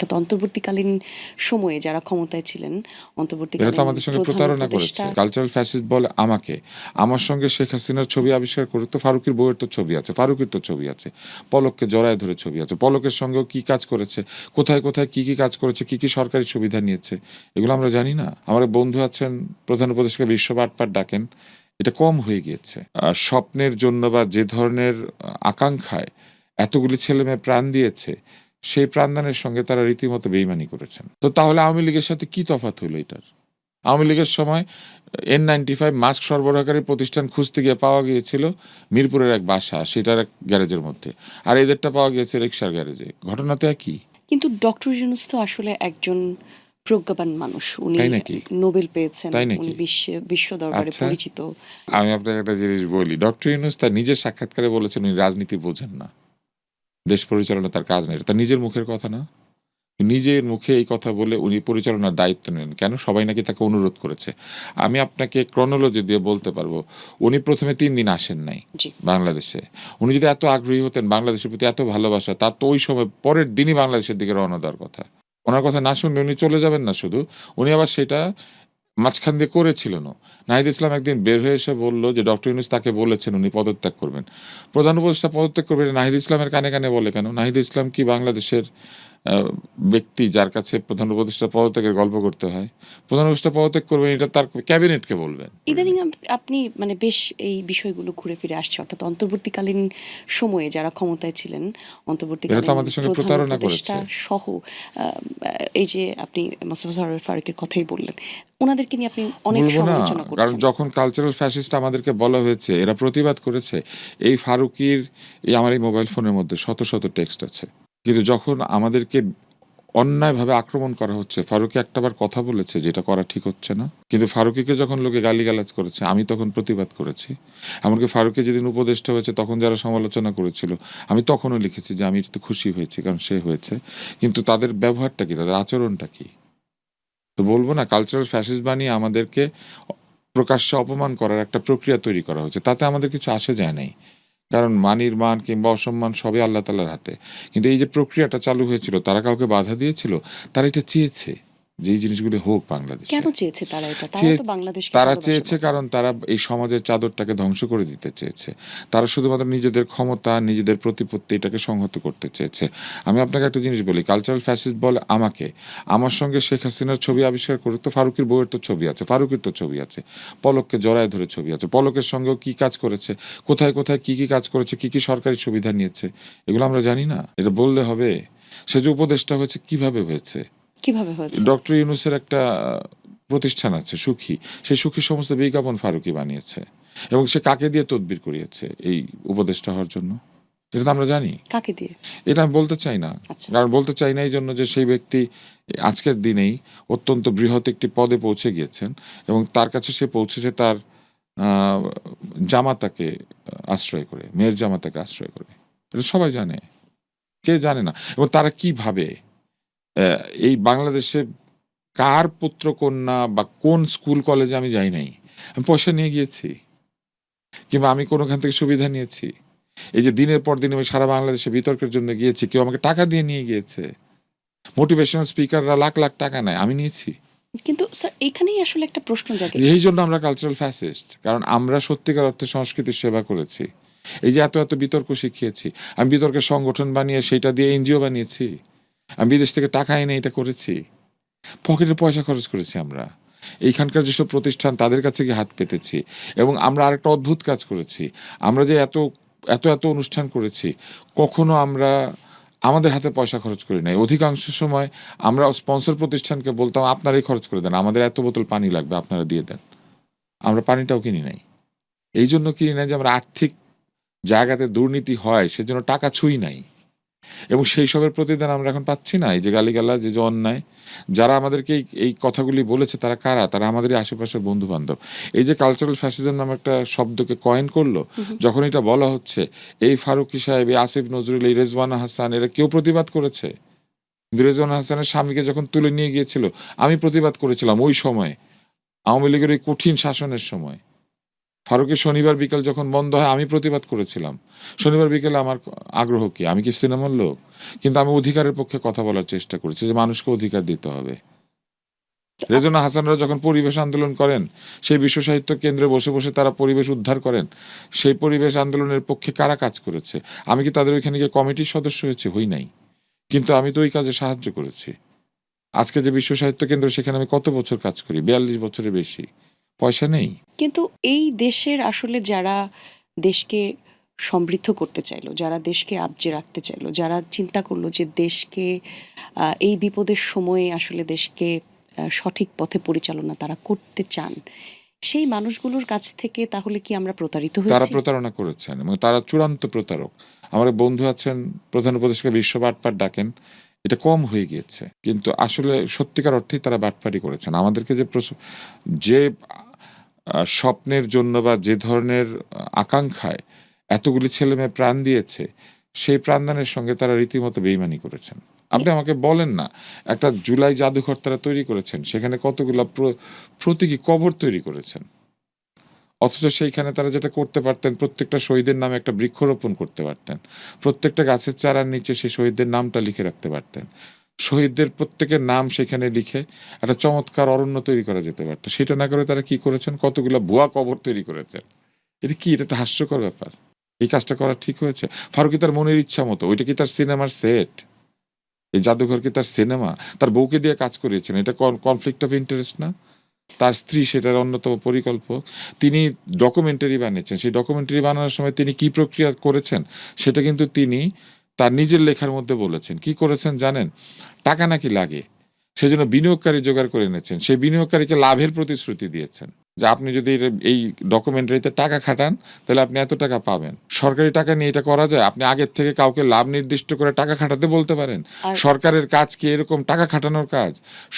অর্থাৎ অন্তর্বর্তীকালীন সময়ে যারা ক্ষমতায় ছিলেন, এরা অন্তর্বর্তীকালীন তো আমাদের সঙ্গে প্রধান প্রতারণা করেছে। উপদেষ্টা কালচারাল ফ্যাসিস্ট বলে আমাকে, আমার সঙ্গে শেখ হাসিনার ছবি আবিষ্কার করুক তো ফারুকের বউয়ের তো ছবি আছে, ফারুকের তো ছবি আছে, পলককে জড়ায় ধরে ছবি আছে, পলকের সঙ্গেও কি কাজ করেছে, কোথায় কোথায় কি কি কাজ করেছে, কি কি সরকারি সুবিধা নিয়েছে, এগুলো আমরা জানি না। আমার বন্ধু আছেন প্রধান উপদেষ্টাকে বিশ্ব বাটপার ডাকেন, এটা কম হয়ে গিয়েছে। স্বপ্নের জন্য বা যে ধরনের আকাঙ্ক্ষায় এতগুলি ছেলে মেয়ে প্রাণ দিয়েছে, সেই প্রাণদানের সঙ্গে তারা রীতিমতো বেইমানি করেছেন। তো তাহলে আওয়ামী লীগের সাথে কি তফাৎ হলো এটার? আওয়ামী লীগের সময় N95 মাস্ক সরবরাহকারী প্রতিষ্ঠান খুঁজতে গিয়ে পাওয়া গিয়েছিল মিরপুরের এক বাসা, সেটার এক গ্যারেজের মধ্যে, আর এদেরটা পাওয়া গিয়েছে রিক্সার গ্যারেজে। ঘটনা তো একই। কিন্তু ডক্টর ইউনূস তো আসলে একজন প্রজ্ঞাবান মানুষ, উনি তাই নাকি? নোবেল পেয়েছেন, তাই নাকি? উনি বিশ্ব দরবারে আচ্ছা, পরিচিত। আমি আপনাকে একটা জিনিস বলি, ডক্টর ইউনূস তার নিজের সাক্ষাৎকারে বলেছেন উনি রাজনীতি বোঝেন না, দেশ পরিচালনা তার কাজ নেই। তার নিজের মুখের কথা না? নিজের মুখে এই কথা বলে উনি পরিচালনার দায়িত্ব নেন কেন? সবাই নাকি তাকে অনুরোধ করেছে। আমি আপনাকে ক্রনোলজি দিয়ে বলতে পারবো, উনি প্রথমে 3 দিন আসেন নাই জি, বাংলাদেশে। উনি যদি এত আগ্রহী হতেন, বাংলাদেশের প্রতি এত ভালোবাসা, তার তো ওই সময় পরের দিনই বাংলাদেশের দিকে রওনা দেওয়ার কথা। ওনার কথা না শুনলে উনি চলে যাবেন না শুধু, উনি আবার সেটা মাঝখান দিয়ে করেছিল না। নাহিদ ইসলাম একদিন বের হয়ে এসে বলল যে ডক্টর ইউনূস তাকে বলেছেন উনি পদত্যাগ করবেন। প্রধান উপদেষ্টা পদত্যাগ করবেন, নাহিদ ইসলামের কানে কানে বলে কেন? নাহিদ ইসলাম কি বাংলাদেশের ব্যক্তি যার কাছে প্রধান উপদেষ্টা পদত্যাগের গল্প করতে হয়? প্রধান উপদেষ্টা পদত্যাগ করবেন, এটা তার ক্যাবিনেটকে বলবেন। ইদানিং আপনি মানে বেশ এই বিষয়গুলো ঘুরে ফিরে আসছে, অর্থাৎ অন্তর্বর্তীকালীন সময়ে যারা ক্ষমতায় ছিলেন, এরা অন্তর্বর্তীকালীন তো আমাদের সঙ্গে প্রধান প্রতারণা উপদেষ্টা করেছে। সহ এই যে আপনি মোস্তফা সরোয়ার ফারুকের কথাই বললেন, ওনাদেরকে নিয়ে আপনি অনেক বলবো না, সমালোচনা কারণ করছেন। যখন কালচারাল ফ্যাসিস্ট আমাদেরকে বলা হয়েছে, এরা প্রতিবাদ করেছে। এই ফারুকির আমার এই মোবাইল ফোনের মধ্যে শত শত টেক্সট আছে। কিন্তু যখন আমাদেরকে অন্যায়ভাবে আক্রমণ করা হচ্ছে, ফারুকি একটাবার কথা বলেছে যেটা করা ঠিক হচ্ছে না। কিন্তু ফারুকিকে যখন লোকে গালিগালাজ করেছে, আমি তখন প্রতিবাদ করেছি। এমনকি ফারুকি যেদিন উপদেষ্টা হয়েছে তখন যারা সমালোচনা করেছিল, আমি তখনও লিখেছি যে আমি তো খুশি হয়েছি কারণ সে হয়েছে। কিন্তু তাদের ব্যবহারটা কি, তাদের আচরণটা কি? তো বলবো না, কালচারাল ফ্যাসিস্ট বানিয়ে আমাদেরকে প্রকাশ্যে অপমান করার একটা প্রক্রিয়া তৈরি করা হয়েছে, তাতে আমাদের কিছু আসে যায় নাই। কারণ মানির মান কিংবা অসম্মান সবই আল্লাহ তাআলার হাতে। কিন্তু এই যে প্রক্রিয়াটা চালু হয়েছিল, তারা কাউকে বাধা দিয়েছিল? তারা এটা চেয়েছে যে এই জিনিসগুলি হোক বাংলাদেশে। কেন চেয়েছে তারা এটা? তারা চেয়ে তো বাংলাদেশকে তারা ভালোবাসে চেয়েছে বলে। কারণ তারা এই সমাজের চাদরটাকে ধ্বংস করে দিতে চেয়েছে। তারা শুধুমাত্র নিজেদের ক্ষমতা, নিজেদের প্রতিপত্তি এটাকে সংহত করতে চেয়েছে। আমি আপনাকে একটা জিনিস বলি, কালচারাল ফ্যাসিস্ট বলে আমাকে, আমার সঙ্গে শেখ হাসিনার ছবি আবিষ্কার করুক তো ফারুকের বউয়ের তো ছবি আছে, ফারুকের তো ছবি আছে, পলককে জড়ায় ধরে ছবি আছে, পলকের সঙ্গেও কি কাজ করেছে, কোথায় কোথায় কি কি কাজ করেছে, কি কি সরকারি সুবিধা নিয়েছে, এগুলো আমরা জানি না? এটা বললে হবে? সে যে উপদেষ্টা হয়েছে কিভাবে হয়েছে? কিভাবে হয়েছে? ডক্টর ইউনূসের একটা প্রতিষ্ঠান আছে সুখী, সেই সুখী সমস্ত বিজ্ঞাপন ফারুকি বানিয়েছে, এবং সে কাকে দিয়ে তদবির করিয়েছে এই উপদেষ্টা হওয়ার জন্য, এটা তো আমরা জানি। কাকে দিয়ে? এটা আমি বলতে চাই না, আচ্ছা, কারণ বলতে চাই না এই জন্য যে সেই ব্যক্তি আজকের দিনেই অত্যন্ত বৃহৎ একটি পদে পৌঁছে গিয়েছেন, এবং তার কাছে সে পৌঁছেছে তার জামাতাকে আশ্রয় করে, মেয়ের জামাতাকে আশ্রয় করে। এটা সবাই জানে, কে জানে না? এবং তারা কিভাবে এই বাংলাদেশে কার পুত্র কন্যা বা কোন স্কুল কলেজে আমি যাই নাই, আমি পয়সা নিয়ে গিয়েছি, কিংবা আমি কোনোখান থেকে সুবিধা নিয়েছি? এই যে দিনের পর দিন আমি সারা বাংলাদেশে বিতর্কের জন্য গিয়েছি, কেউ আমাকে টাকা দিয়ে নিয়ে গিয়েছে। মোটিভেশনাল স্পিকাররা লাখ লাখ টাকা নেয়, আমি নিয়েছি। কিন্তু স্যার এখানেই আসলে একটা প্রশ্ন জাগে। এই জন্য আমরা কালচারাল ফ্যাসিস্ট, কারণ আমরা সত্যিকার অর্থে সংস্কৃতির সেবা করেছি। এই যে এত এত বিতর্ক শিখিয়েছি, আমি বিতর্কের সংগঠন বানিয়ে সেটা দিয়ে এনজিও বানিয়েছি, আমি বিদেশ থেকে টাকা এনে এটা করেছি, পকেটে পয়সা খরচ করেছি আমরা। এইখানকার যেসব প্রতিষ্ঠান তাদের কাছে গিয়ে হাত পেতেছি, এবং আমরা আরেকটা অদ্ভুত কাজ করেছি, আমরা যে এত এত এত অনুষ্ঠান করেছি, কখনো আমরা আমাদের হাতে পয়সা খরচ করি নাই। অধিকাংশ সময় আমরা স্পন্সর প্রতিষ্ঠানকে বলতাম আপনারাই খরচ করে দেন, আমাদের এত বোতল পানি লাগবে আপনারা দিয়ে দেন। আমরা পানিটাও কিনি নাই। এই জন্য কিনি নাই যে আমরা আর্থিক জায়গাতে দুর্নীতি হয় সেজন্য টাকা ছুঁই নাই, এবং সেই সবের প্রতিদান আমরা এখন পাচ্ছি না। এই যে গালিগালাজ, যে অন্যায়, যারা আমাদেরকে এই কথাগুলি বলেছে তারা কারা? তারা আমাদেরই আশেপাশের বন্ধু বান্ধব। এই যে কালচারাল ফ্যাসিজম নামে একটা শব্দকে কয়েন করলো, যখন এটা বলা হচ্ছে, এই ফারুকী সাহেব, এই আসিফ নজরুল, এই রেজওয়ানা হাসান, এরা কেউ প্রতিবাদ করেছে? কিন্তু রেজওয়ানা হাসানের স্বামীকে যখন তুলে নিয়ে গিয়েছিল, আমি প্রতিবাদ করেছিলাম ওই সময়, আওয়ামী লীগের ওই কঠিন শাসনের সময়। ফারুকের শনিবার বিকেল যখন বন্ধ হয় আমি প্রতিবাদ করেছিলাম। শনিবার বিকেলে আমার আগ্রহ কি, আমি কি সিনেমার লোক? কিন্তু আমি অধিকারের পক্ষে কথা বলার চেষ্টা করেছি যে মানুষকে অধিকার দিতে হবে। রেজনা হাসানরা যখন পরিবেশ আন্দোলন করেন, সেই বিশ্ব সাহিত্য কেন্দ্রে বসে বসে তারা পরিবেশ উদ্ধার করেন, সেই পরিবেশ আন্দোলনের পক্ষে কারা কাজ করেছে? আমি কি তাদের ওইখানে গিয়ে কমিটির সদস্য হয়েছে? হই নাই, কিন্তু আমি তো ওই কাজে সাহায্য করেছি। আজকে যে বিশ্ব সাহিত্য কেন্দ্র, সেখানে আমি কত বছর কাজ করি, 42 বছরের বেশি। পয়সা নেই। কিন্তু এই দেশের আসলে যারা দেশকে সমৃদ্ধ করতে চাইলো, যারা দেশকে আবজে রাখতে চাইলো, যারা চিন্তা করলো যে দেশকে এই বিপদের সময়ে আসলে দেশকে সঠিক পথে পরিচালনা তারা করতে চান, সেই মানুষগুলোর কাছ থেকে তাহলে কি আমরা প্রতারিত তারা হয়েছি? প্রতারণা করেছেন এবং তারা চূড়ান্ত প্রতারক। আমার এক বন্ধু আছেন, প্রধান উপদেষ্টাকে বিশ্ব বাটপার ডাকেন। এটা কম হয়ে গিয়েছে, কিন্তু আসলে সত্যিকার অর্থেই তারা বাটপারি করেছেন। আমাদেরকে যে স্বপ্নের জন্য বা যে ধরনের আকাঙ্ক্ষায় এতগুলি ছেলে মেয়ে প্রাণ দিয়েছে, সেই প্রাণদানের সঙ্গে তারা রীতিমতো বেইমানি করেছেন। আপনি আমাকে বলেন না, একটা জুলাই জাদুঘর তারা তৈরি করেছেন, সেখানে কতগুলো প্রতীকী কবর তৈরি করেছেন। অথচ সেইখানে তারা যেটা করতে পারতেন, প্রত্যেকটা শহীদের নামে একটা বৃক্ষরোপণ করতে পারতেন, প্রত্যেকটা গাছের চারার নিচে সেই শহীদদের নামটা লিখে রাখতে পারতেন, শহীদদের প্রত্যেকের নাম সেখানে লিখে একটা চমৎকার অরণ্য তৈরি করা যেতে পারতো। সেটা না করে তারা কি করেছেন? কতগুলো ভুয়া কবর তৈরি করেছেন। এটা কি? এটা তো হাস্যকর ব্যাপার। এই কাজটা করা ঠিক হয়েছে? ফারুকি তার মনের ইচ্ছা মতো, ওইটা কি তার সিনেমার সেট? এই জাদুঘর কি তার সিনেমা? তার বউকে দিয়ে কাজ করিয়েছেন, এটা কনফ্লিক্ট অফ ইন্টারেস্ট না? তার স্ত্রী সেটার অন্যতম পরিকল্পক। তিনি ডকুমেন্টারি বানিয়েছেন, সেই ডকুমেন্টারি বানানোর সময় তিনি কি প্রক্রিয়া করেছেন সেটা কিন্তু তিনি তার নিজের লেখার মধ্যে বলেছেন। কি করেছেন জানেন? টাকা নাকি লাগে, সেজন্য বিনিয়োগকারী জোগাড় করে এনেছেন। সেই বিনিয়োগকারীকে লাভের প্রতিশ্রুতি দিয়েছেন যে আপনি যদি এই ডকুমেন্টারিতে টাকা খাটান তাহলে আপনি এত টাকা পাবেন। সরকারি টাকা নিয়ে এটা করা যায়? আপনি আগের থেকে কাউকে লাভ নির্দিষ্ট করে টাকা খাটাতে বলতে পারেন? আর সরকারের কাজ কি এরকম টাকা খাটানোর কাজ?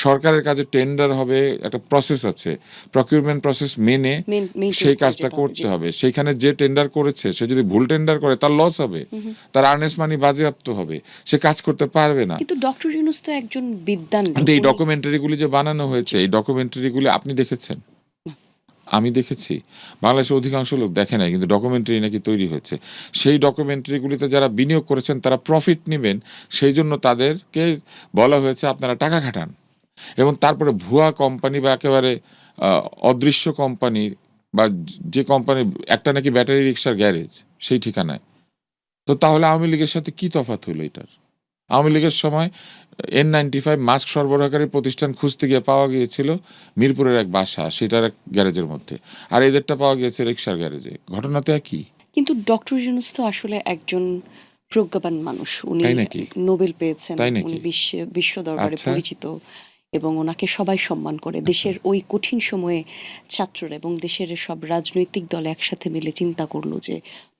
সরকারের কাজে টেন্ডার হবে, একটা প্রসেস আছে, প্রকিউরমেন্ট প্রসেস মেনে maintain সেই করে কাজটা যেতে হবে। করতে জি। হবে। সেইখানে যে টেন্ডার করেছে সে যদি ভুল টেন্ডার করে, তার লস হবে, তার আর্নেস্ট মানি বাজেয়াপ্ত হবে, সে কাজ করতে পারবে না। কিন্তু ডক্টর ইউনূস তো একজন বিদ্বান লোক। কিন্তু এই উনি ডকুমেন্টারিগুলি যে বানানো হয়েছে, এই ডকুমেন্টারিগুলি আপনি দেখেছেন? আমি দেখেছি। বাংলাদেশের অধিকাংশ লোক দেখে নাই, কিন্তু ডকুমেন্টারি নাকি তৈরি হয়েছে। সেই ডকুমেন্টারিগুলিতে যারা বিনিয়োগ করেছেন তারা প্রফিট নেবেন, সেই জন্য তাদেরকে বলা হয়েছে আপনারা টাকা খাটান। এবং তারপরে ভুয়া কোম্পানি বা একেবারে অদৃশ্য কোম্পানি বা যে কোম্পানি, একটা নাকি ব্যাটারি রিক্সার গ্যারেজ সেই ঠিকানায়। তো তাহলে আওয়ামী লীগের সাথে কি তফাৎ হলো এটার? আওয়ামী লীগের সময় N95 মাস্ক সরবরাহকারী প্রতিষ্ঠান খুঁজতে গিয়ে পাওয়া গিয়েছিল মিরপুরের এক বাসা, সেটার এক গ্যারেজের মধ্যে, আর এদেরটা পাওয়া গিয়েছে রিক্সার গ্যারেজে। ঘটনা তো একই। কিন্তু ডক্টর ইউনূস তো আসলে একজন প্রজ্ঞাবান মানুষ। উনি তাই নাকি? নোবেল পেয়েছেন, তাই নাকি? উনি বিশ্ব দরবারে আচ্ছা। পরিচিত এবং ওনাকে সবাই সম্মান করে। দেশের ওই কঠিন সময়ে ছাত্ররা এবং দেশের সব রাজনৈতিক দল একসাথে মিলে চিন্তা করলো যে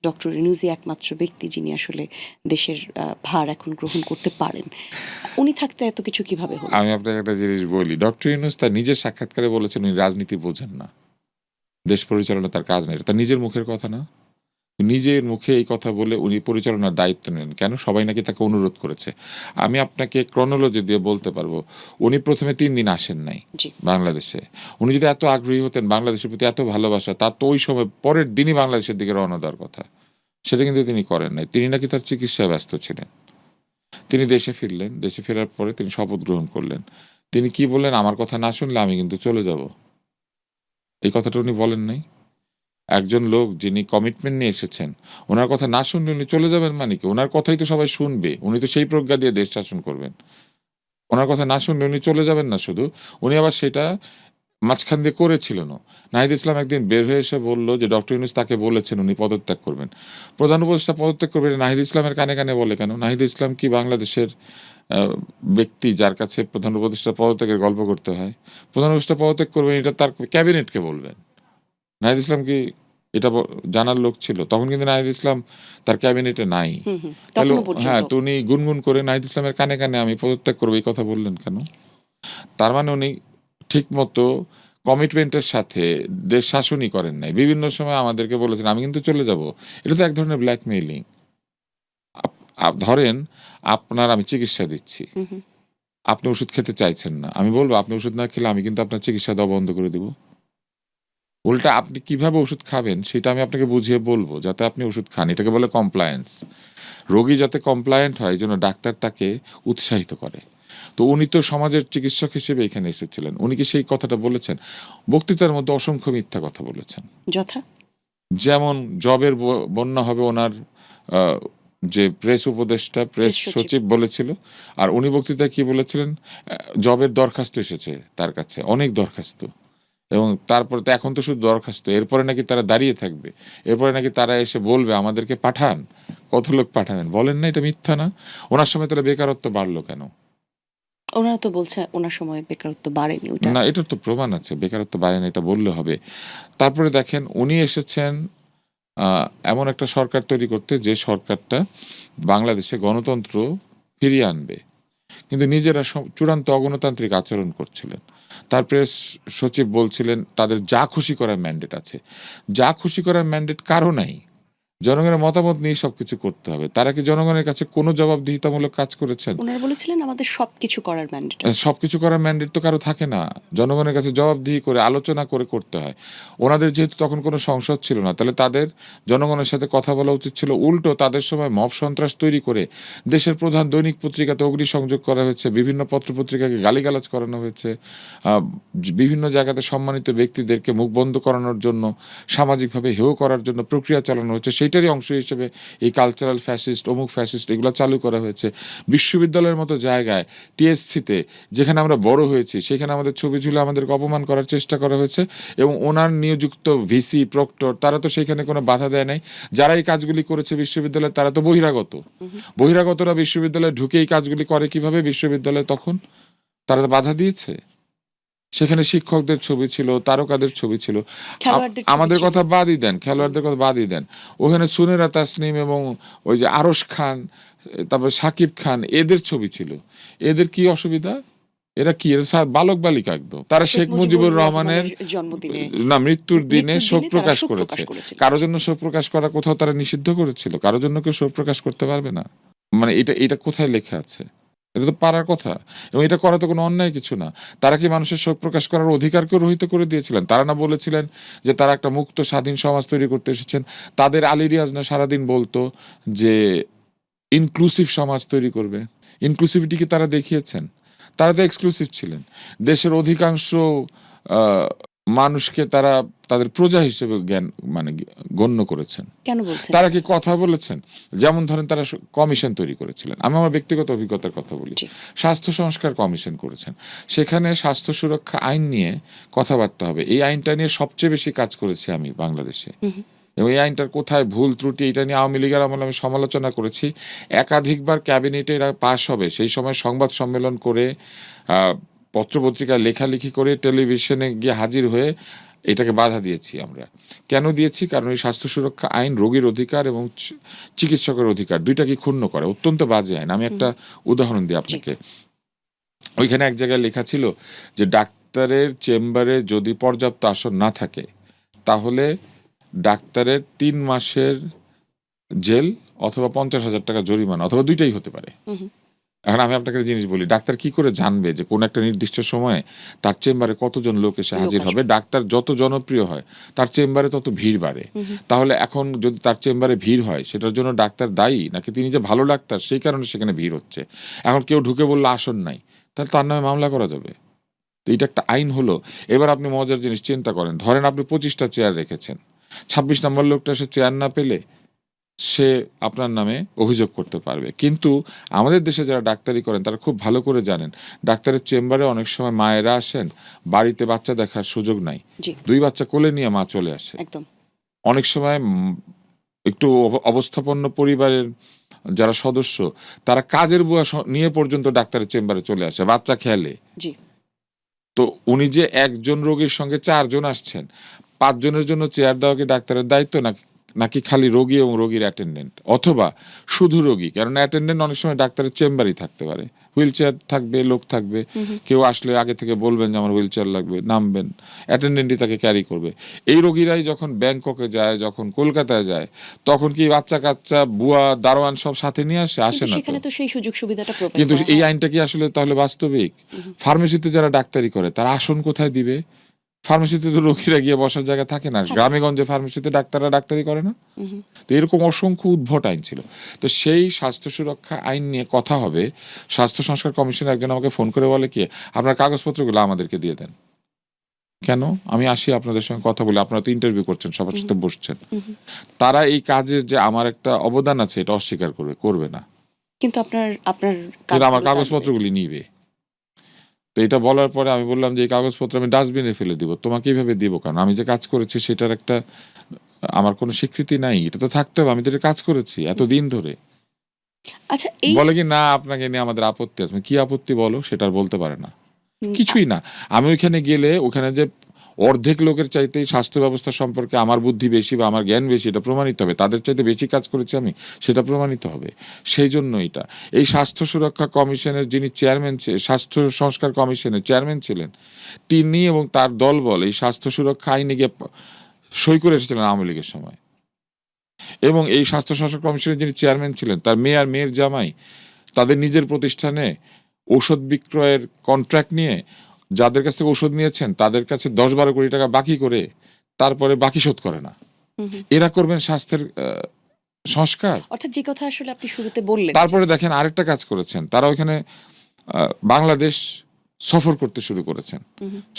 ডক্টর ইউনূসই একমাত্র ব্যক্তি যিনি আসলে দেশের ভার এখন গ্রহণ করতে পারেন। উনি থাকতে এত কিছু কিভাবে হলো? আমি আপনাকে একটা জিনিস বলি, ডক্টর ইউনূস তার নিজের সাক্ষাৎকারে বলেছেন উনি রাজনীতি বোঝেন না, দেশ পরিচালনা তার কাজ নেই। এটা তার নিজের মুখের কথা না? নিজের মুখে এই কথা বলে উনি পরিচালনার দায়িত্ব নেন কেন? সবাই নাকি তাকে অনুরোধ করেছে। আমি আপনাকে ক্রনোলজি দিয়ে বলতে পারবো। উনি প্রথমে 3 দিন আসেন নাই জি। বাংলাদেশে। উনি যদি এত আগ্রহী হতেন, বাংলাদেশের প্রতি এত ভালোবাসা, তার তো ওই সময় পরের দিনই বাংলাদেশের দিকে রওনা দেওয়ার কথা। সেটা কিন্তু তিনি করেন নাই। তিনি নাকি তার চিকিৎসায় ব্যস্ত ছিলেন। তিনি দেশে ফিরলেন, দেশে ফেরার পরে তিনি শপথ গ্রহণ করলেন। তিনি কি বললেন? আমার কথা না শুনলে আমি কিন্তু চলে যাব। এই কথাটা উনি বলেন নাই? একজন লোক যিনি কমিটমেন্ট নিয়ে এসেছেন, ওনার কথা না শুনলে উনি চলে যাবেন মানে কি? ওনার কথাই তো সবাই শুনবে, উনি তো সেই প্রজ্ঞা দিয়ে দেশ শাসন করবেন। ওনার কথা না শুনলে উনি চলে যাবেন না শুধু, উনি আবার সেটা মাঝখান দিয়ে করেছিলেন। নাহিদ ইসলাম একদিন বের হয়ে এসে বলল যে ডক্টর ইউনূস তাকে বলেছেন উনি পদত্যাগ করবেন। প্রধান উপদেষ্টা পদত্যাগ করবেন, নাহিদ ইসলামের কানে কানে বলে কেন? নাহিদ ইসলাম কি বাংলাদেশের ব্যক্তি যার কাছে প্রধান উপদেষ্টা পদত্যাগের গল্প করতে হয়? প্রধান উপদেষ্টা পদত্যাগ করবেন এটা তার ক্যাবিনেটকে বলবেন। নাহিদ ইসলাম কি এটা জানার লোক ছিল? তখন কিন্তু নাহিদ ইসলাম তার ক্যাবিনেটে নাই। তাহলে তখনও পর্যন্ত হ্যাঁ, তো উনি গুনগুন করে নাহিদ ইসলামের কানে কানে আমি পদত্যাগ করবো এই কথা বললেন কেন? তার মানে উনি ঠিক মতো কমিটমেন্টের সাথে দেশ শাসনই করেন নাই। বিভিন্ন সময় আমাদেরকে বলেছেন আমি কিন্তু চলে যাব। এটা তো এক ধরনের ব্ল্যাকমেইলিং। ধরেন আপনার আমি চিকিৎসা দিচ্ছি, আপনি ওষুধ খেতে চাইছেন না, আমি বলবো আপনি ওষুধ না খেলে আমি কিন্তু আপনার চিকিৎসা দেওয়া বন্ধ করে দেবো। উল্টা আপনি কিভাবে ওষুধ খাবেন সেটা আমি আপনাকে বুঝিয়ে বলবো, যাতে আপনি ওষুধ খান। এটাকে বলে কমপ্লায়েন্স। রোগী যাতে কমপ্লায়েন্ট হয়, এই জন্য ডাক্তার তাকে উৎসাহিত করে। তো উনি তো সমাজের চিকিৎসক হিসেবে এখানে এসেছিলেন, উনি কি সেই কথাটা বলেছেন? বক্তৃতার মধ্যে অসংখ্য মিথ্যা কথা বলেছেন। যথা যেমন জবের বন্যা হবে ওনার আহ, যে প্রেস উপদেষ্টা, প্রেস প্রেস সচিব। সচিব বলেছিল। আর উনি বক্তৃতায় কি বলেছিলেন? জবের দরখাস্ত এসেছে তার কাছে, অনেক দরখাস্ত। এবং তারপরে তো এখন তো শুধু দরখাস্ত, এরপরে নাকি তারা দাঁড়িয়ে থাকবে, এরপরে নাকি তারা এসে বলবে আমাদেরকে পাঠান, কত লোক পাঠাবেন। বলেন না এটা মিথ্যা না? ওনার সময় তাহলে বেকারত্ব বাড়লো কেন? ওনারা তো বলছে ওনার সময় বেকারত্ব বাড়েনি। ওটা না, এটার তো প্রমাণ আছে বেকারত্ব বাড়ে না, এটা বললে হবে? তারপরে দেখেন উনি এসেছেন এমন একটা সরকার তৈরি করতে, যে সরকারটা বাংলাদেশে গণতন্ত্র ফিরিয়ে আনবে, কিন্তু নিজেরা চূড়ান্ত অগণতান্ত্রিক আচরণ করছিলেন। তার প্রেস সচিব বলছিলেন তাদের যা খুশি করার ম্যান্ডেট আছে। যা খুশি করার ম্যান্ডেট কারো নাই। জনগণের মতামত নিয়ে সবকিছু করতে হবে। তারা কি জনগণের কাছে কোনো জবাবদিহিতামূলক কাজ করেছেন? ওনারা বলেছিলেন আমাদের সবকিছু করার ম্যান্ডেট। সবকিছু করার ম্যান্ডেট তো কারো থাকে না। জনগণের কাছে জবাবদিহি করে আলোচনা করে করতে হয়। ওনাদের যেহেতু তখন কোনো সংসদ ছিল না, তাহলে তাদের জনগণের সাথে কথা বলা উচিত ছিল। উল্টো তাদের সময় মব সন্ত্রাস তৈরি করে দেশের প্রধান দৈনিক পত্রিকাতে অগ্নিসংযোগ করা হয়েছে, বিভিন্ন পত্রপত্রিকাকে গালিগালাজ করানো হয়েছে, বিভিন্ন জায়গাতে সম্মানিত ব্যক্তিদেরকে মুখ বন্ধ করানোর জন্য, সামাজিকভাবে হেয় করার জন্য প্রক্রিয়া চালানো হয়েছে। সেইটারই অংশ হিসেবে এই কালচারাল ফ্যাসিস্ট, অমুক ফ্যাসিস্ট এগুলো চালু করা হয়েছে। বিশ্ববিদ্যালয়ের মতো জায়গায়, টিএসসিতে, যেখানে আমরা বড় হয়েছি, সেখানে আমাদের ছবি ঝুলে আমাদেরকে অপমান করার চেষ্টা করা হয়েছে। এবং ওনার নিয়োজিত ভিসি, প্রক্টর, তারা তো সেখানে কোনো বাধা দেয় নাই। যারা এই কাজগুলি করেছে বিশ্ববিদ্যালয়ে, তারা তো বহিরাগত। বহিরাগতরা বিশ্ববিদ্যালয়ে ঢুকে এই কাজগুলি করে কিভাবে? বিশ্ববিদ্যালয়ে তখন তারা তো বাধা দিয়েছে। সেখানে শিক্ষকদের ছবি ছিল, তারকাদের ছবি ছিল। খেলোয়াড়দের ছবি আমাদের ছিল। কথা বাদই দেন, খেলোয়াড়দের কথা বাদই দেন। ওখানে সুনেরা তাসনিম এবং ওই যে আরশ খান, তারপর সাকিব খান, এদের ছবি ছিল। এদের কি অসুবিধা? এরা কি, এরা বালক বালিকা একদম। তারা শেখ মুজিবুর রহমানের জন্মদিনে না, মৃত্যুর দিনে মৃত্যুর শোক দিনে প্রকাশ তারা শোক করেছে। প্রকাশ করেছিল। কারোর জন্য শোক প্রকাশ করা কোথাও তারা নিষিদ্ধ করেছিল? কারোর জন্য কেউ শোক প্রকাশ করতে পারবে না? মানে এটা কোথায় লেখা আছে? এটা তো পারার কথা। এবং এটা করা তো কোনো অন্যায় কিছু না। তারা কি মানুষের শোক প্রকাশ করার অধিকারকে রহিত করে দিয়েছিলেন? তারা না বলেছিলেন যে তারা একটা মুক্ত স্বাধীন সমাজ তৈরি করতে এসেছেন? তাদের আলী রিয়াজ না সারাদিন বলতো যে ইনক্লুসিভ সমাজ তৈরি করবে। ইনক্লুসিভিটি কি তারা দেখিয়েছেন? তারা তো এক্সক্লুসিভ ছিলেন। দেশের অধিকাংশ মানুষকে তারা তাদের প্রজা হিসেবে গণ্য করেছেন। কেন বলছেন? তারা কি কথা বলেছেন? যেমন ধরেন তারা কমিশন তৈরি করেছিলেন। আমি আমার ব্যক্তিগত অভিজ্ঞতার কথা বলি। স্বাস্থ্য সংস্কার কমিশন করেছেন। সেখানে স্বাস্থ্য সুরক্ষা আইন নিয়ে কথাবার্তা হবে। এই আইনটা নিয়ে সবচেয়ে বেশি কাজ করেছি আমি বাংলাদেশে। এবং এই আইনটার কোথায় ভুল ত্রুটি, এটা নিয়ে আওয়ামী লীগের আমলে আমি সমালোচনা করেছি। একাধিকবার ক্যাবিনেটে এরা পাশ হবে, সেই সময় সংবাদ সম্মেলন করে, পত্রপত্রিকায় লেখালেখি করে, টেলিভিশনে গিয়ে হাজির হয়ে এটাকে বাধা দিয়েছি আমরা। কেন দিয়েছি? কারণ এই স্বাস্থ্য সুরক্ষা আইন রোগীর অধিকার এবং চিকিৎসকের অধিকার দুইটাকে ক্ষুণ্ণ করে। অত্যন্ত বাজে আইন। আমি একটা উদাহরণ দিই আপনাকে। ওইখানে এক জায়গায় লেখা ছিল যে ডাক্তারের চেম্বারে যদি পর্যাপ্ত আসন না থাকে, তাহলে ডাক্তারের 3 মাসের জেল অথবা 50,000 টাকা জরিমানা, অথবা দুইটাই হতে পারে। এখন আমি আপনাকে জিনিস বলি, ডাক্তার কি করে জানবে যে কোন একটা নির্দিষ্ট সময়ে তার চেম্বারে কতজন লোক এসে হাজির হবে? ডাক্তার যত জনপ্রিয় হয় তার চেম্বারে তত ভিড় বাড়ে। তাহলে এখন যদি তার চেম্বারে ভিড় হয়, সেটার জন্য ডাক্তার দায়ী, নাকি তিনি যে ভালো ডাক্তার সেই কারণে সেখানে ভিড় হচ্ছে? এখন কেউ ঢুকে বললে আসন নাই, তাহলে তার নামে মামলা করা যাবে। তো এটা একটা আইন হলো। এবার আপনি মজার জিনিস চিন্তা করেন, ধরেন আপনি 25টা চেয়ার রেখেছেন, 26 নম্বর লোকটা সে চেয়ার না পেলে সে আপনার নামে অভিযোগ করতে পারবে। কিন্তু আমাদের দেশে যারা ডাক্তারি করেন তারা খুব ভালো করে জানেন, ডাক্তারের চেম্বারে অনেক সময় মায়েরা আসেন, বাড়িতে বাচ্চা দেখার সুযোগ নাই, 2 বাচ্চা কোলে নিয়ে মা চলে আসে। অনেক সময় একটু অবস্থাপন্ন পরিবারের যারা সদস্য, তারা কাজের বুয়া নিয়ে পর্যন্ত ডাক্তারের চেম্বারে চলে আসে বাচ্চা খেয়ালে। তো উনি যে একজন রোগীর সঙ্গে 4 জন আসছেন, 5 জনের জন্য চেয়ার দেওয়া কি ডাক্তারের দায়িত্ব, নাকি খালি রোগী এবং রোগীর অ্যাটেন্ডেন্ট, অথবা শুধু রোগী? কারণ অ্যাটেন্ডেন্ট অনেক সময় ডাক্তারের চেম্বারই থাকতে পারে, হুইল চেয়ার থাকবে, লোক থাকবে, কেউ আসলে আগে থেকে বলবেন যে আমার হুইল চেয়ার লাগবে, নামবেন, অ্যাটেন্ডেন্টই তাকে ক্যারি করবে। এই রোগীরাই যখন ব্যাংককে যায়, যখন কলকাতায় যায়, তখন কি বাচ্চা কাচ্চা, বুয়া, দারোয়ান সব সাথে নিয়ে আসে না? কিন্তু এই আইনটা কি আসলে তাহলে বাস্তবিক? ফার্মেসিতে যারা ডাক্তারি করে তারা আসন কোথায় দিবে? ফার্মেসিতে তো রোগীরা গিয়ে বসার জায়গা থাকে না, গ্রামে গঞ্জে ফার্মেসিতে ডাক্তাররা ডাক্তারি করে না। তো এরকম অসংখ্য উদ্ভট আইন ছিল। তো সেই স্বাস্থ্য সুরক্ষা আইন নিয়ে কথা হবে, স্বাস্থ্য সংস্কার কমিশনের একজন আমাকে ফোন করে বলে কি, আপনার কাগজপত্রগুলো আমাদেরকে দিয়ে দেন। কেন? আমি আসি আপনাদের সঙ্গে কথা বলি, আপনারা তো ইন্টারভিউ করছেন, সবার সাথে বসছেন। তারা এই কাজে যে আমার একটা অবদান আছে এটা অস্বীকার করবে না, কিন্তু আপনার কিন্তু আমার কাজগুলো কাগজপত্রগুলি নিবে। তো এটা বলার পরে আমি বললাম যে এই কাগজপত্র আমি ডাস্টবিনে ফেলে দিব, তোমাকে এইভাবে দিব কারণ আমি যে কাজ করেছি সেটার একটা আমার কোনো স্বীকৃতি নাই, এটা তো থাকতে হবে, আমি তো এটা কাজ করেছি এতদিন ধরে। আচ্ছা, এই বলে কি না আপনাকে নিয়ে আমাদের আপত্তি আছে। কি আপত্তি বলো? সেটা আর বলতে পারে না, কিছুই না। আমি ওইখানে গেলে ওখানে যে অর্ধেক লোকের চাইতেই স্বাস্থ্য ব্যবস্থা সম্পর্কে আমার বুদ্ধি বেশি বা আমার জ্ঞান বেশি এটা প্রমাণিত হবে, তাদের চাইতে বেশি কাজ করেছি আমি সেটা প্রমাণিত হবে। সেই জন্য এটা এই স্বাস্থ্য সুরক্ষা কমিশনের যিনি চেয়ারম্যান, স্বাস্থ্য সংস্কার কমিশনের চেয়ারম্যান ছিলেন, তিনি এবং তার দলবল এই স্বাস্থ্য সুরক্ষা আইনে গিয়ে সই করে এসেছিলেন আওয়ামী লীগের সময়। এবং এই স্বাস্থ্য সংস্কার কমিশনের যিনি চেয়ারম্যান ছিলেন তার মেয়ে আর মেয়ের জামাই তাদের নিজের প্রতিষ্ঠানে ঔষধ বিক্রয়ের কন্ট্রাক্ট নিয়ে যাদের কাছ থেকে ওষুধ নিয়েছেন তাদের কাছে 10-12 কোটি টাকা বাকি করে তারপরে বাকি শোধ করে না। এরা করবেন স্বাস্থ্যের সংস্কার? অর্থাৎ যে কথা আসলে আপনি শুরুতে বললেন। তারপরে দেখেন আরেকটা কাজ করেছেন, তারা ওইখানে বাংলাদেশ সফর করতে শুরু করেছেন।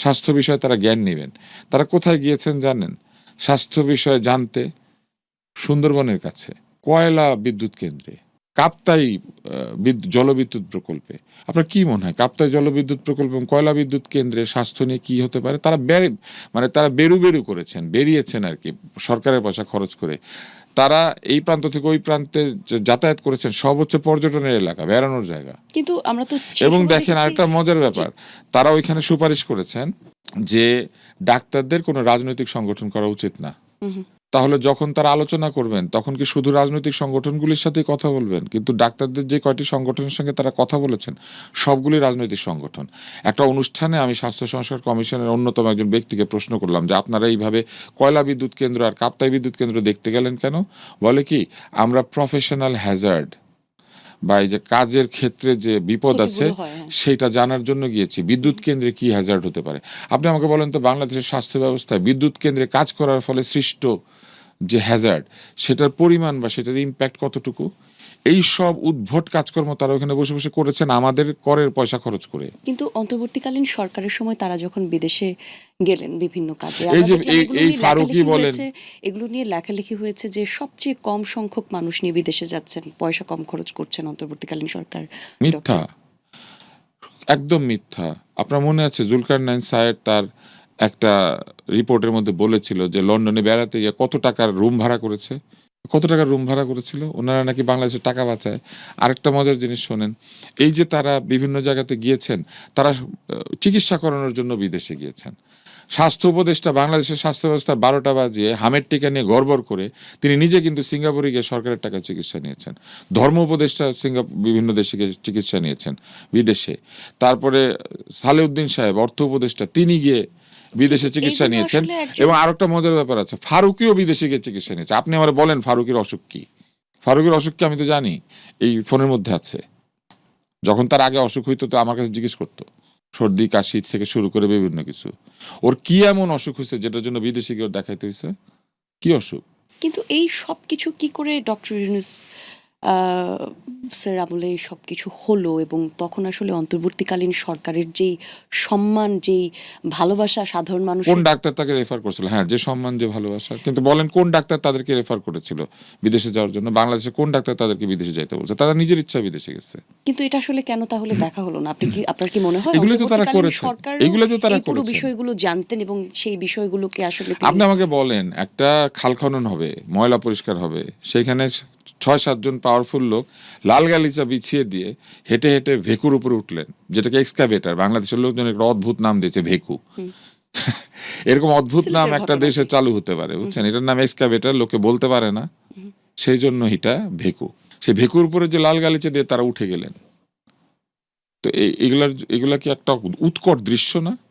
স্বাস্থ্য বিষয়ে তারা জ্ঞান নেবেন। তারা কোথায় গিয়েছেন জানেন? স্বাস্থ্য বিষয়ে জানতে সুন্দরবনের কাছে, কয়লা বিদ্যুৎ কেন্দ্রে, কাপ্তাই জলবিদ্যুৎ প্রকল্পে। আপনার কি মনে হয় কাপ্তাই জলবিদ্যুৎ প্রকল্প এবং কয়লা বিদ্যুৎ কেন্দ্রে স্বাস্থ্য নিয়ে কি হতে পারে? তারা তারা বেরু করেছেন, বেরিয়েছেন আর কি, সরকারের পয়সা খরচ করে। তারা এই প্রান্ত থেকে ওই প্রান্তে যাতায়াত করেছেন, সব হচ্ছে পর্যটনের এলাকা, বেড়ানোর জায়গা। কিন্তু আমরা তো এবং দেখেন আরেকটা মজার ব্যাপার, তারা ওইখানে সুপারিশ করেছেন যে ডাক্তারদের কোনো রাজনৈতিক সংগঠন করা উচিত না। তাহলে যখন তারা আলোচনা করবেন তখন কি শুধু রাজনৈতিক সংগঠনগুলির সাথে কথা বলবেন? কিন্তু ডাক্তারদের যে কয়টি সংগঠনের সঙ্গে তারা কথা বলেছেন সবগুলি রাজনৈতিক সংগঠন। একটা অনুষ্ঠানে আমি স্বাস্থ্য সংস্কার কমিশনের অন্যতম একজন ব্যক্তিকে প্রশ্ন করলাম যে আপনারা এইভাবে কয়লা বিদ্যুৎ কেন্দ্র আর কাপ্তাই বিদ্যুৎ কেন্দ্র দেখতে গেলেন কেন? বলে কি, আমরা প্রফেশনাল হ্যাজার্ড বা এই যে কাজের ক্ষেত্রে যে বিপদ আছে সেটা জানার জন্য গিয়েছি। বিদ্যুৎ কেন্দ্রে কি হ্যাজার্ড হতে পারে? আপনি আমাকে বলেন তো, বাংলাদেশের স্বাস্থ্য ব্যবস্থায় বিদ্যুৎ কেন্দ্রে কাজ করার ফলে সৃষ্ট যে হ্যাজার্ড সেটার পরিমাণ বা সেটার ইম্প্যাক্ট কতটুকু? এই সব উদ্ভট কাজকর্ম তারা ওখানে বসে বসে করেছেন আমাদের করের পয়সা খরচ করে। কিন্তু অন্তর্বর্তীকালীন সরকারের সময় তারা যখন বিদেশে গেলেন বিভিন্ন কাজে, এই যে এই ফারুকি বলেন, এগুলো নিয়ে লেখালেখি হয়েছে যে সবচেয়ে কম সংখ্যক মানুষ নিয়ে বিদেশে যাচ্ছেন, পয়সা কম খরচ করছেন অন্তর্বর্তীকালীন সরকার। মিথ্যা, একদম মিথ্যা। আপনার মনে আছে জুলকারনাইন সায়েদ তার একটা রিপোর্টের মধ্যে বলেছিল যে লন্ডনে বেড়াতে গিয়ে কত টাকার রুম ভাড়া করেছে, কত টাকার রুম ভাড়া করেছিল। ওনারা নাকি বাংলাদেশের টাকা বাঁচায়। আরেকটা মজার জিনিস শোনেন, এই যে তারা বিভিন্ন জায়গাতে গিয়েছেন, তারা চিকিৎসা করানোর জন্য বিদেশে গিয়েছেন। স্বাস্থ্য উপদেষ্টা বাংলাদেশের স্বাস্থ্য ব্যবস্থার 12টা বাজিয়ে হামের টিকা নিয়ে গড়বড় করে তিনি নিজে কিন্তু সিঙ্গাপুরে গিয়ে সরকারের টাকায় চিকিৎসা নিয়েছেন। ধর্ম উপদেষ্টা বিভিন্ন দেশে গিয়ে চিকিৎসা নিয়েছেন বিদেশে। তারপরে সালেউদ্দিন সাহেব অর্থ উপদেষ্টা, তিনি গিয়ে বিদেশে চিকিৎসা নিয়েছেন। এবং আরেকটা মজার ব্যাপার আছে, ফারুকিও বিদেশে গিয়ে চিকিৎসা নিয়েছে। আপনি আমার বলেন ফারুকির অসুখ কি? ফারুকির অসুখ কি আমি তো জানি, এই ফোনের মধ্যে আছে। যখন তার আগে অসুখ হইতো তো আমার কাছে জিজ্ঞেস করতো, সর্দি কাশি থেকে শুরু করে বিভিন্ন কিছু। ওর কি এমন অসুখ হয়েছে যেটার জন্য বিদেশে গিয়ে দেখাইতে হয়েছে? কি অসুখ? কিন্তু এই সব কিছু কি করে ডক্টর ইউনূস স্যার আমলে সব কিছু হলো? এবং তখন আসলে অন্তর্বর্তীকালীন সরকারের যেই সম্মান, যেই ভালোবাসা সাধারণ মানুষ, কোন ডাক্তার তাকে রেফার করেছিল? হ্যাঁ, যে সম্মান, যে ভালোবাসা। কিন্তু বলেন কোন ডাক্তার তাদেরকে রেফার করেছিল বিদেশে যাওয়ার জন্য? বাংলাদেশে কোন ডাক্তার তাদেরকে বিদেশে যাইতে বলছে? তারা নিজের ইচ্ছা বিদেশে গেছে। কিন্তু এটা আসলে কেন তাহলে দেখা হলো না? আপনার কি মনে হয় এগুলো তো তারা করেছে, এগুলো তো তারা পুরো করেছে, বিষয়গুলো জানতেন এবং সেই বিষয়গুলোকে আসলে আপনি আমাকে বলেন, একটা খাল খনন হবে, ময়লা পরিষ্কার হবে, সেখানে 6-7 জন পাওয়ারফুল লোক লাল গালিচা বিছিয়ে দিয়ে হেঁটে হেঁটে ভেকুর উপরে উঠলেন, যেটাকে এক্সকাভেটর, বাংলাদেশের লোকজন একটা অদ্ভুত নাম দিয়েছে ভেকু। এরকম অদ্ভুত নাম একটা দেশে চালু হতে পারে, বুঝছেন? এটার নাম এক্সকাভেটর, লোকে বলতে পারে না, সেই জন্য এটা ভেকু। সেই ভেকুর উপরে যে লাল গালিচা দিয়ে তারা উঠে গেলেন। তো এগুলা কি একটা উৎকট দৃশ্য না?